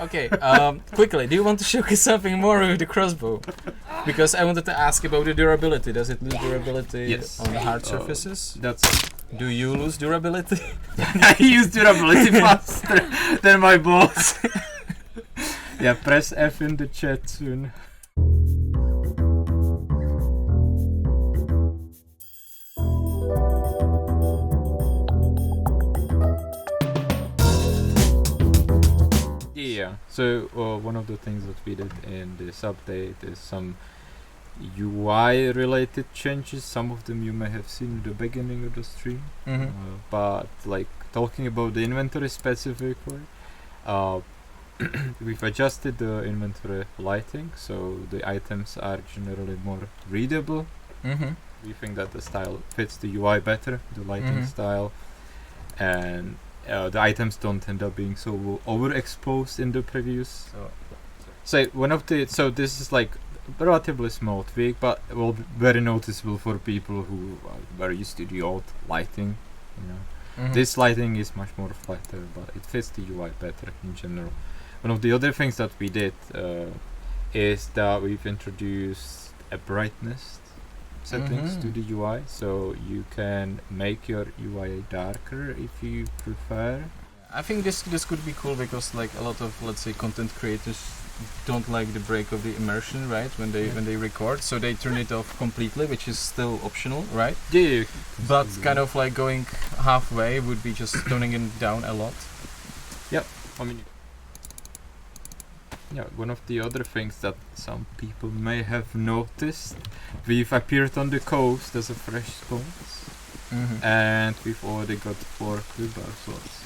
Okay, quickly, do you want to showcase something more with the crossbow? Because I wanted to ask about the durability. Does it lose durability on hard surfaces? Do you lose durability? I use durability faster than my boss. Yeah, press F in the chat soon. Yeah, so one of the things that we did in this update is some UI related changes. Some of them you may have seen at the beginning of the stream, but like talking about the inventory specifically, we've adjusted the inventory lighting so the items are generally more readable. We think that the style fits the UI better, the lighting style, and the items don't end up being so overexposed in the previews. So this is like a relatively small tweak, but will be very noticeable for people who are very used to the old lighting. This lighting is much more flatter, but it fits the UI better in general. One of the other things that we did is that we've introduced a brightness settings to the UI, so you can make your UI darker if you prefer. I think this could be cool because like a lot of, let's say, content creators don't like the break of the immersion, right? When they record, so they turn it off completely, which is still optional, right? Yeah. But kind of like going halfway would be just toning it down a lot. Yep. I mean, yeah, one of the other things that some people may have noticed, we've appeared on the coast as a fresh spawns, and we've already got 4 quickbar slots.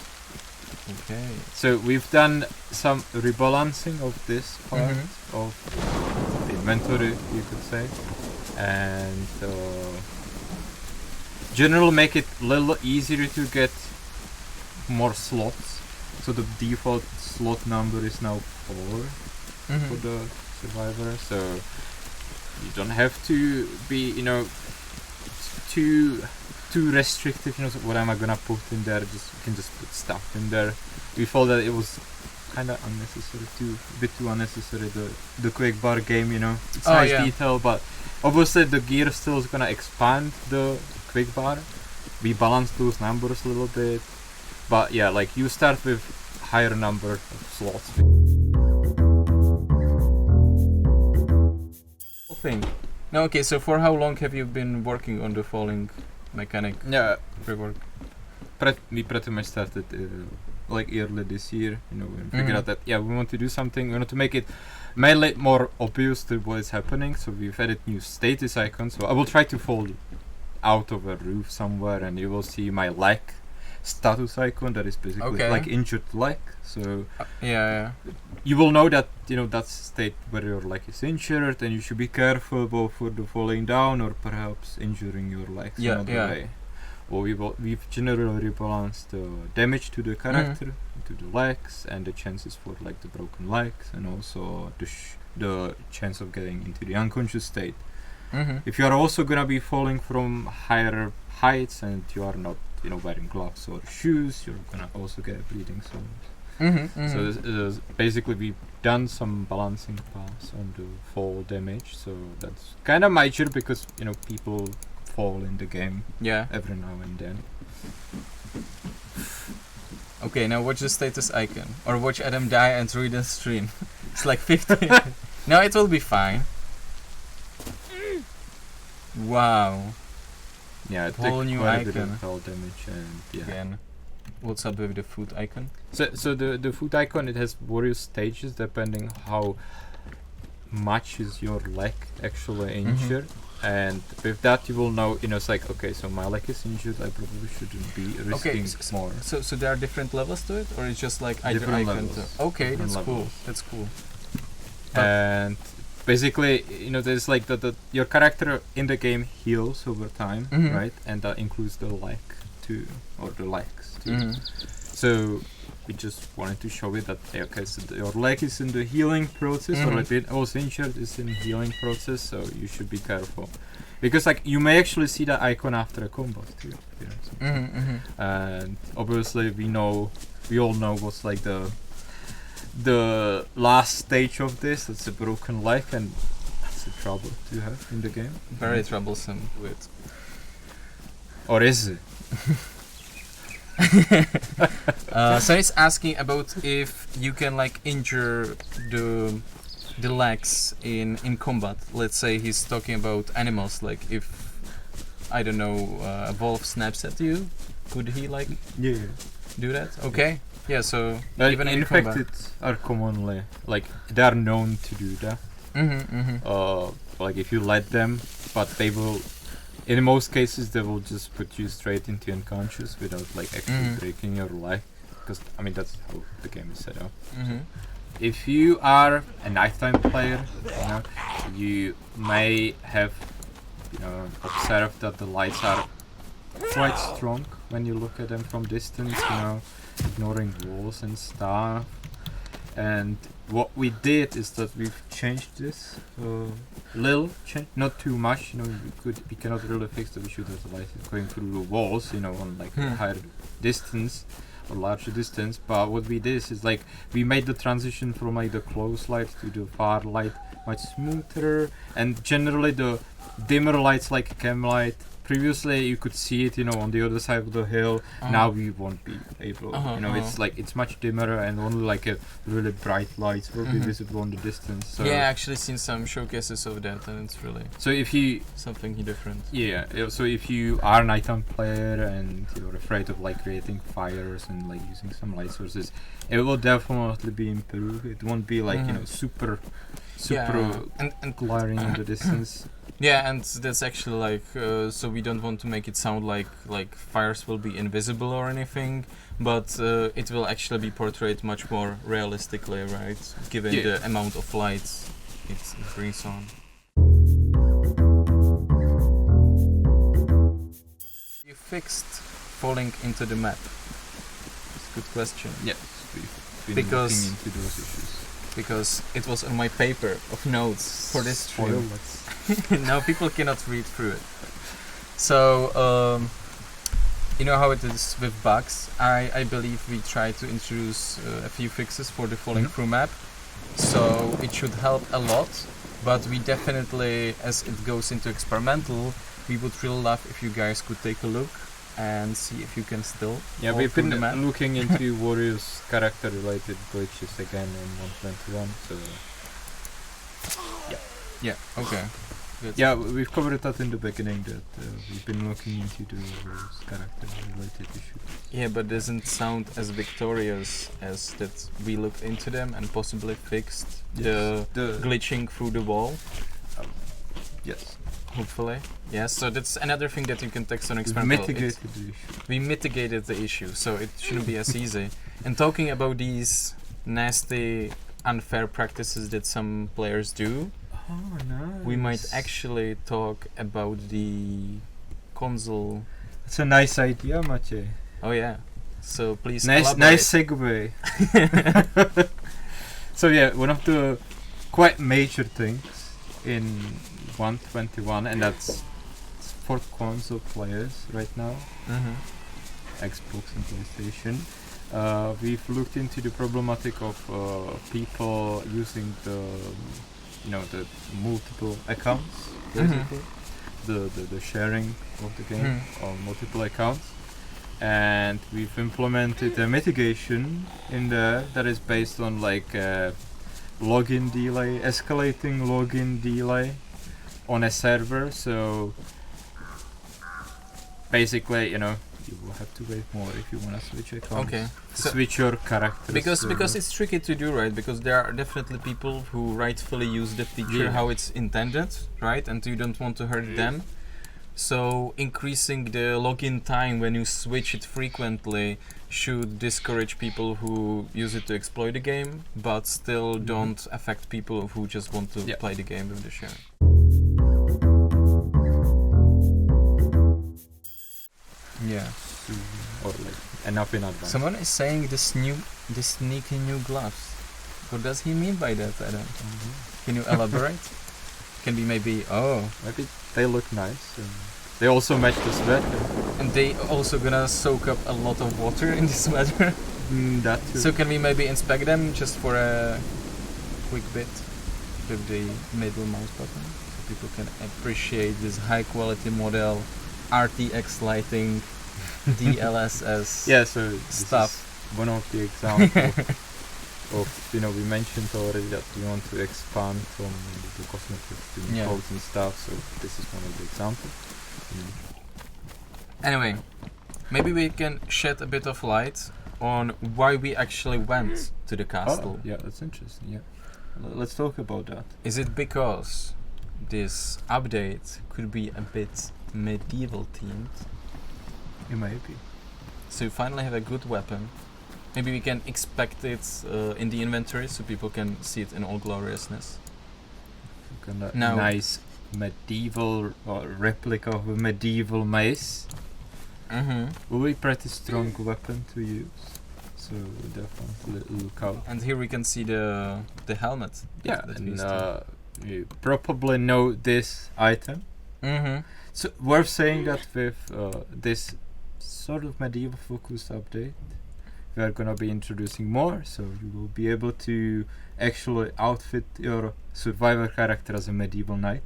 Okay. So we've done some rebalancing of this part of the inventory, you could say, and generally make it a little easier to get more slots. So the default slot number is now 4 for the survivor, so you don't have to be, too restrictive. So what am I gonna put in there? You can just put stuff in there. We felt that it was kind of unnecessary, a bit too unnecessary. The quick bar game, it's nice detail, but obviously the gear still is gonna expand the quick bar. We balance those numbers a little bit, but yeah, like you start with higher number of slots. No, okay, so for how long have you been working on the falling mechanic? Yeah, rework? We pretty much started like early this year. We figured out that we want to do something. We want to make it mainly more obvious to what is happening. So we've added new status icons. So I will try to fall out of a roof somewhere, and you will see my leg status icon that is basically like injured leg. So you will know that that's state where your leg is injured, and you should be careful both for the falling down or perhaps injuring your legs another way. Or we've generally rebalanced the damage to the character, to the legs, and the chances for like the broken legs, and also the chance of getting into the unconscious state. If you are also gonna be falling from higher heights and you are not wearing gloves or shoes, you're gonna also get bleeding zones. So this basically we've done some balancing paths on the fall damage, so that's kind of major because people fall in the game every now and then. Okay, now watch the status icon, or watch Adam die and read the stream. It's like 50. No, it will be fine. Wow. Yeah, it whole new quite a bit icon. of fall damage, and Again, what's up with the foot icon? So the foot icon, it has various stages depending how much is your leg actually injured, and with that you will know. It's like, okay, so my leg is injured. I probably shouldn't be risking more. So there are different levels to it, or it's just like either different icon? Levels. Okay, different that's levels. cool. That's cool. And basically, there's like your character in the game heals over time, right? And that includes the leg too, or the legs too. So we just wanted to show it that so your leg is in the healing process, or if it was injured, is in healing process. So you should be careful, because like you may actually see that icon after a combat too. And obviously we all know what's like the last stage of this, it's a broken leg, and that's a trouble to have in the game. Very troublesome with. Or is it? So he's asking about if you can like injure the legs in combat. Let's say he's talking about animals, like if I don't know a wolf snaps at you, could he like do that? Okay, yeah. So even in combat, infected are commonly like they are known to do that. Like if you let them, but they will. In most cases, they will just put you straight into unconscious without like actually breaking your leg, because I mean that's how the game is set up. If you are a nighttime player, you know, you may have, you know, observed that the lights are quite strong when you look at them from distance, you know, ignoring walls and stuff. And what we did is that we've changed this little change, not too much, you know. We cannot really fix the issue that the light is going through the walls, you know, on like a higher distance or larger distance. But what we did is like we made the transition from like the close light to the far light much smoother, and generally the dimmer lights like cam light. Previously you could see it, you know, on the other side of the hill. Now we won't be able, you know, it's like it's much dimmer, and only like a really bright lights will be visible on the distance. So yeah, I actually seen some showcases of that, and it's really so if you something different. Yeah, so if you are a nighttime player and you're afraid of like creating fires and like using some light sources, it will definitely be improved. It won't be like you know super and glaring in the distance. Yeah, and that's actually like so we don't want to make it sound like fires will be invisible or anything, but it will actually be portrayed much more realistically, right? Given the amount of lights it brings on. You fixed falling into the map. It's a good question. Yeah, we've been looking into those issues. Because it was on my paper of notes for this stream. Now people cannot read through it. So, you know how it is with bugs. I believe we try to introduce a few fixes for the falling through map. So it should help a lot. But we definitely, as it goes into experimental, we would really love if you guys could take a look and see if you can still fall we've been the map. looking into Warriors character related glitches again in 1.21, so okay. Good. Yeah, we've covered that in the beginning, that we've been looking into the Warriors character related issues. Yeah, but doesn't sound as victorious as that we looked into them and possibly fixed the glitching through the wall. Yes. Hopefully. Yes, so that's another thing that you can text on experimental. We mitigated the issue, so it shouldn't be as easy. And talking about these nasty, unfair practices that some players do, we might actually talk about the console. That's a nice idea, Matěj. Oh yeah. So please Nice segue. So yeah, one of the quite major things in 1.21, and that's for console players right now, Xbox and PlayStation. We've looked into the problematic of people using the multiple accounts, basically, the sharing of the game on multiple accounts, and we've implemented a mitigation in there that is based on like login delay, escalating login delay on a server. So basically, you know, you will have to wait more if you want to switch accounts. Okay. So switch your characters. Because it's tricky to do, right? Because there are definitely people who rightfully use the feature how it's intended, right? And you don't want to hurt them. So increasing the login time when you switch it frequently should discourage people who use it to exploit the game, but still don't affect people who just want to play the game with the share. Yeah. Or like enough in advance. Someone is saying this sneaky new gloves. What does he mean by that, Adam? Can you elaborate? Can be maybe maybe they look nice. They also match the sweater. And they also gonna soak up a lot of water in this weather. That too. So can we maybe inspect them just for a quick bit with the middle mouse button, so people can appreciate this high quality model, RTX lighting, DLSS yeah, so this stuff. is one of the examples of, you know, we mentioned already that we want to expand on the cosmetics, the codes and stuff, so this is one of the examples. Anyway, maybe we can shed a bit of light on why we actually went to the castle. Yeah, that's interesting, yeah. Let's talk about that. Is it because this update could be a bit medieval themed? It might be. So you finally have a good weapon. Maybe we can expect it in the inventory so people can see it in all gloriousness. Now, nice medieval replica of a medieval mace. Will be pretty strong weapon to use. So definitely look out. And here we can see the helmet. Yeah, and you probably know this item. So worth saying that with this sort of medieval focused update, we are gonna be introducing more. So you will be able to actually outfit your survivor character as a medieval knight.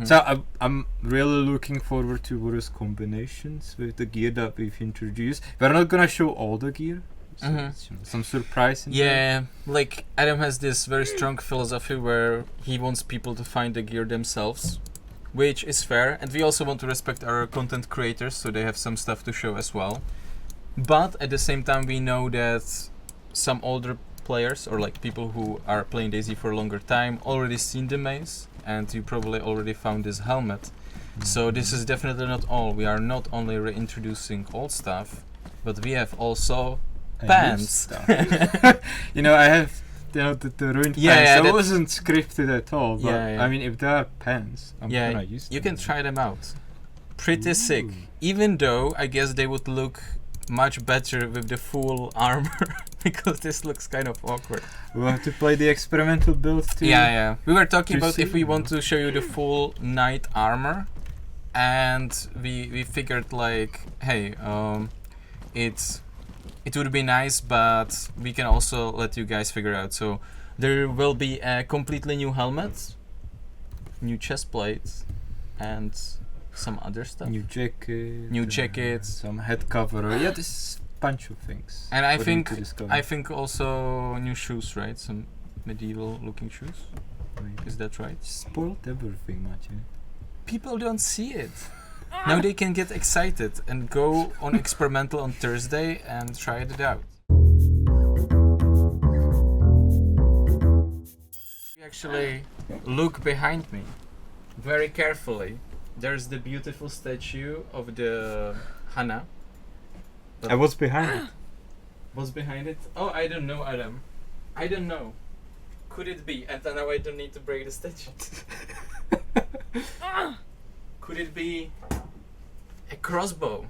So I'm really looking forward to various combinations with the gear that we've introduced. We're not gonna show all the gear, so it's, you know, some surprise in there. Like Adam has this very strong philosophy where he wants people to find the gear themselves, which is fair, and we also want to respect our content creators, so they have some stuff to show as well. But at the same time, we know that some older players, or like people who are playing DayZ for a longer time, already seen the maze, and you probably already found this helmet. So this is definitely not all. We are not only reintroducing old stuff, but we have also pants. You know, I have the ruined pants. That wasn't scripted at all, but I mean, if there are pants, I'm gonna use them. You can try them out. Pretty sick. Even though I guess they would look much better with the full armor, because this looks kind of awkward. We'll have to play the experimental build too. We were talking about if we want to show you the full knight armor, and we figured like, hey, it would be nice, but we can also let you guys figure out. So there will be a completely new helmet, new chest plates, and some other stuff. New jacket, some head cover. Yeah, this is a bunch of things. And I think also new shoes, right? Some medieval looking shoes. Maybe. Is that right? Spoiled everything, Matěj. People don't see it. Now they can get excited and go on experimental on Thursday and try it out. Actually, look behind me very carefully. There's the beautiful statue of the Hannah. I was behind it. What's behind it? Oh, I don't know, Adam. I don't know. Could it be? And now I don't need to break the statue. Could it be a crossbow?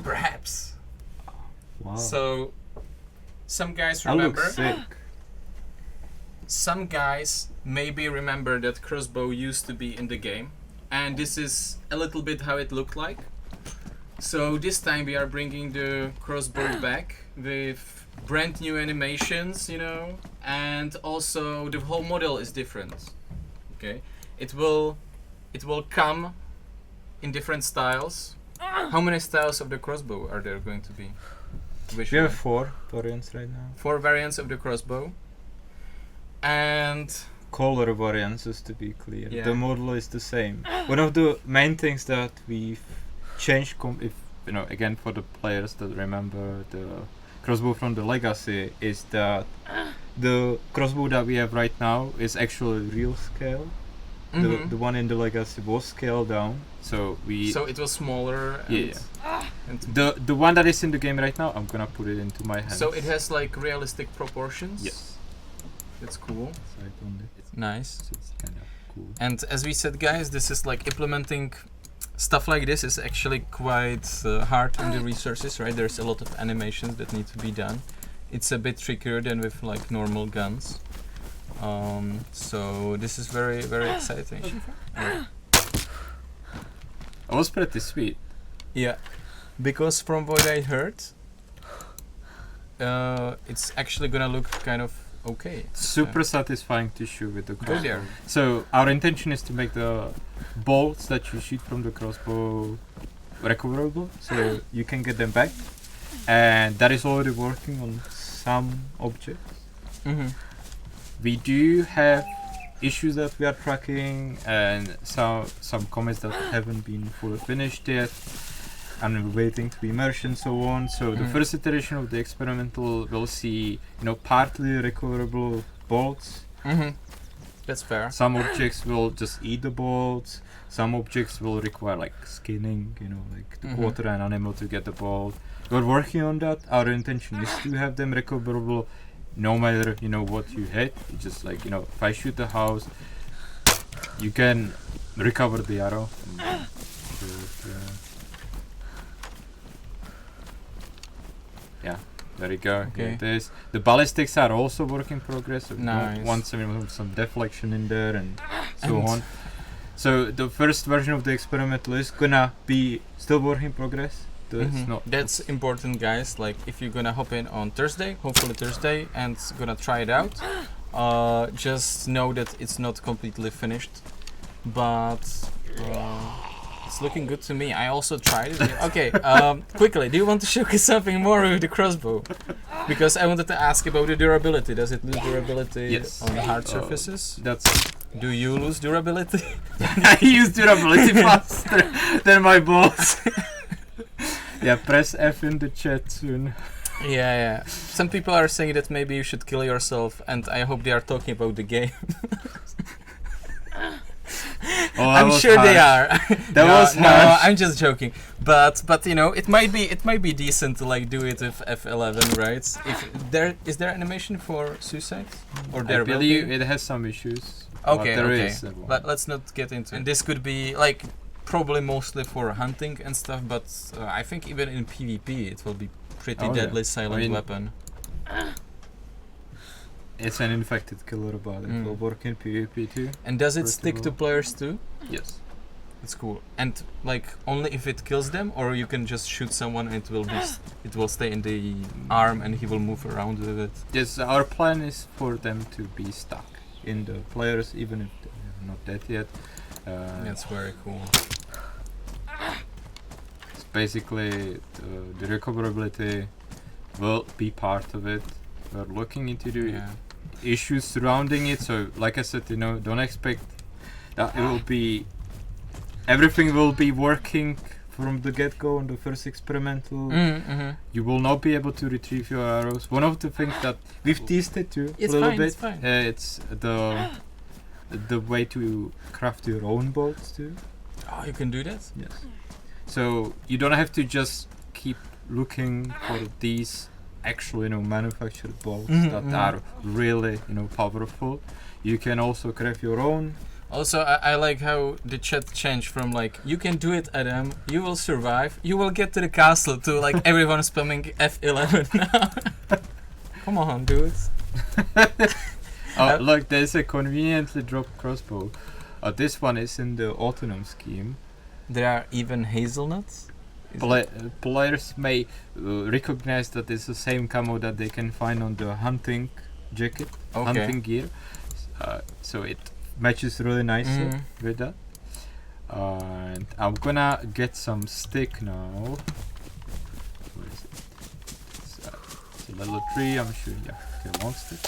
Perhaps. Wow. So, some guys remember. That looks sick. Some guys maybe remember that crossbow used to be in the game. And this is a little bit how it looked like. So this time we are bringing the crossbow back with brand new animations, you know, and also the whole model is different. Okay, it will come in different styles. How many styles of the crossbow are there going to be? We have 4 variants right now. 4 variants of the crossbow, and color variants, just to be clear. The model is the same. One of the main things that we've changed, if you know, again for the players that remember the crossbow from the Legacy, is that the crossbow that we have right now is actually real scale. The one in the Legacy was scaled down, so it was smaller. And the one that is in the game right now, I'm gonna put it into my hands. So it has like realistic proportions. Yes. That's cool. Nice. So it's kind of cool. And as we said, guys, this is like implementing stuff like this is actually quite hard on the resources, right? There's a lot of animations that need to be done. It's a bit trickier than with like normal guns. So this is very, very exciting. It was pretty sweet. Yeah, because from what I heard, it's actually gonna look kind of okay. Super satisfying to shoot with the crossbow. Go there. So our intention is to make the bolts that you shoot from the crossbow recoverable, so you can get them back. And that is already working on some objects. Mm-hmm. We do have issues that we are tracking and some comments that haven't been fully finished yet, and we're waiting to be merged and so on. So the first iteration of the experimental will see, partly recoverable bolts. Mm-hmm. That's fair. Some objects will just eat the bolts. Some objects will require like skinning, like to quarter an animal to get the bolt. We're working on that. Our intention is to have them recoverable no matter, what you hit. It's just like, if I shoot the house, you can recover the arrow. Yeah, there you go. Okay. This. The ballistics are also work in progress. So Nice. Once some deflection in there and so on. So the first version of the experimental is gonna be still work in progress. That's important, guys. Like, if you're gonna hop in on Thursday, hopefully Thursday, and gonna try it out, just know that it's not completely finished, but it's looking good to me. I also tried it. Okay, quickly, do you want to showcase something more with the crossbow? Because I wanted to ask about the durability. Does it lose durability on hard surfaces? Do you lose durability? I use durability faster than my boss. Yeah, press F in the chat soon. Yeah. Some people are saying that maybe you should kill yourself, and I hope they are talking about the game. I'm sure they are. No, I'm just joking. But it might be decent to like do it with F11, right? Is there animation for suicide? Or there I believe it has some issues. Okay. Let's not get into it. And this could be like probably mostly for hunting and stuff, but I think even in PvP it will be pretty deadly silent weapon. It's an infected killer, but it will work in PvP too. And does it stick to players too? Yes. It's cool. And like only if it kills them, or you can just shoot someone and it will stay in the arm and he will move around with it. Yes, our plan is for them to be stuck in the players, even if they're not dead yet. That's very cool. It's basically the recoverability will be part of it. We're looking into the issues surrounding it. So, like I said, don't expect that it will be everything will be working from the get-go on the first experimental. You will not be able to retrieve your arrows. One of the things that we've tested too a little bit. It's the way to craft your own bolts too. Oh, you can do that? Yes. So you don't have to just keep looking for these actual, manufactured bolts that are really, powerful. You can also craft your own. Also, I like how the chat changed from like, you can do it, Adam, you will survive, you will get to the castle, to like everyone spamming F11 now. Come on, dudes. Look, there's a conveniently dropped crossbow. This one is in the Autumn scheme. There are even hazelnuts? Players may recognize that it's the same camo that they can find on the hunting jacket, hunting gear. So it matches really nicely with that. And I'm gonna get some stick now. Where is it? It's a level 3, I'm sure. Yeah, okay, long stick.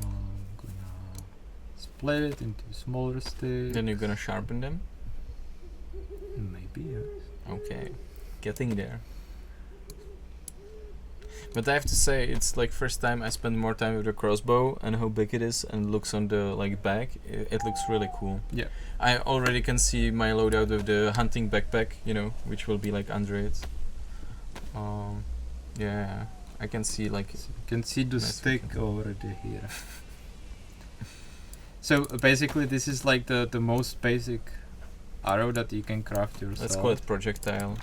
I'm gonna split it into smaller sticks. Then you're gonna sharpen them? Maybe, yes. Okay, getting there. But I have to say, it's like first time I spend more time with the crossbow, and how big it is and looks on the like back. It looks really cool. Yeah. I already can see my loadout with the hunting backpack, which will be like under it. Yeah, I can see like. So you can see the stick already here. So basically, this is like the most basic arrow that you can craft yourself. Let's call it projectile,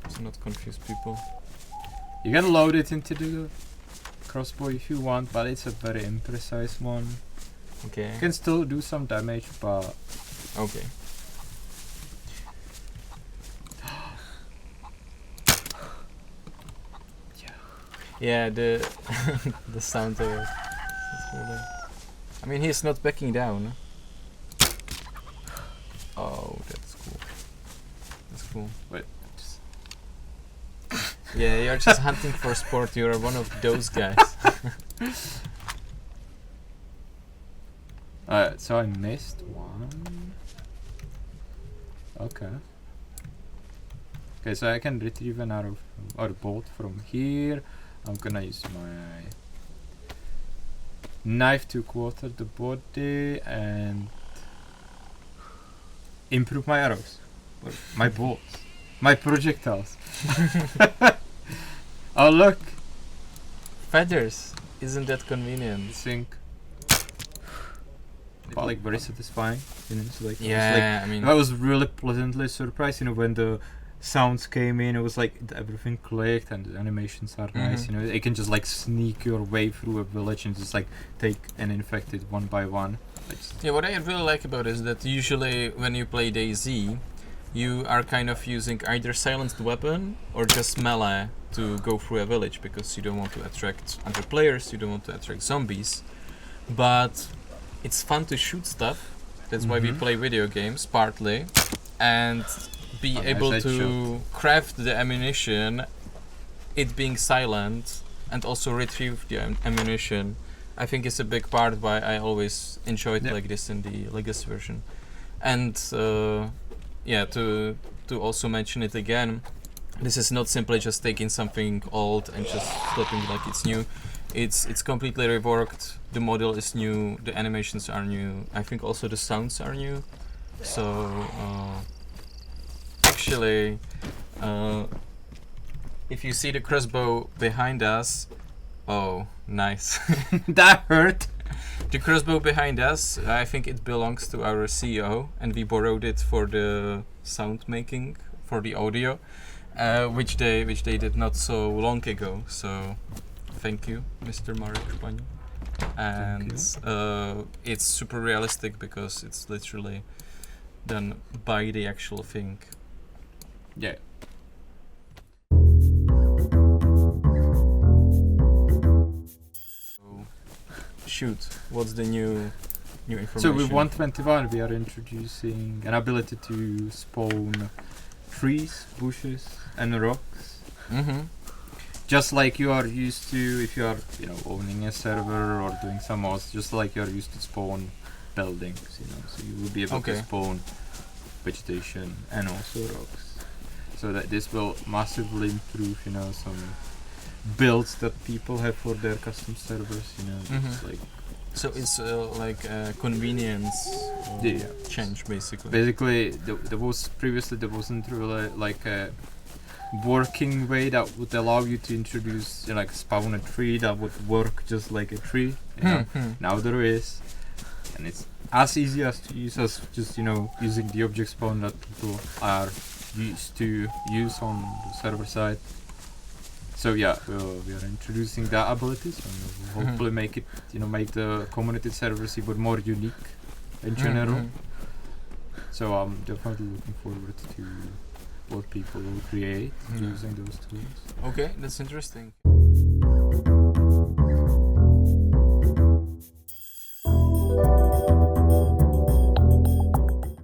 so not confuse people. You can load it into the crossbow if you want, but it's a very imprecise one. Okay. You can still do some damage, but Okay. Yeah, the the sound of it. It's really. I mean, he's not backing down. Oh, that's cool. That's cool. Wait. Yeah, you're just hunting for sport. You're one of those guys. So I missed one. Okay. Okay, so I can retrieve an arrow or bolt from here. I'm gonna use my knife to quarter the body and improve my arrows, or my bolts, my projectiles. Oh look! Feathers. Isn't that convenient? Sync. But like very satisfying, you know. So like, Yeah, I mean, I was really pleasantly surprised, you know, when the sounds came in. It was like everything clicked and the animations are nice, you know. You can just like sneak your way through a village and just like take an infected one by one. yeah, what I really like about it is that usually when you play DayZ, you are kind of using either silenced weapon or just melee to go through a village because you don't want to attract other players, you don't want to attract zombies. But it's fun to shoot stuff. That's why we play video games, partly. And be able to craft the ammunition, it being silent, and also retrieve the ammunition. I think it's a big part why I always enjoyed like this in the Legacy version. And yeah, to also mention it again, this is not simply just taking something old and just flipping like it's new. It's completely reworked. The model is new, the animations are new. I think also the sounds are new. So actually, if you see the crossbow behind us, oh, nice. That hurt. The crossbow behind us, I think it belongs to our CEO, and we borrowed it for the sound making, for the audio, which they did not so long ago. So, thank you, Mr. Marek Szpaniel. And it's super realistic because it's literally done by the actual thing. Yeah. Shoot, what's the new information? So with 1.21 we are introducing an ability to spawn trees, bushes and rocks. Just like you are used to if you are, you know, owning a server or doing some mods, just like you are used to spawn buildings, you know, so you will be able to spawn vegetation and also rocks. So that this will massively improve, you know, some builds that people have for their custom servers, you know, just like. So it's like a convenience change, basically. Basically, there was previously there wasn't really like a working way that would allow you to introduce, you know, like spawn a tree that would work just like a tree. You know? Now there is, and it's as easy as to use as just, you know, using the object spawn that people are used to use on the server side. So yeah, we are introducing that abilities and we'll hopefully make it, you know, make the community servers even more unique in general. So I'm definitely looking forward to what people will create using those tools. Okay, that's interesting.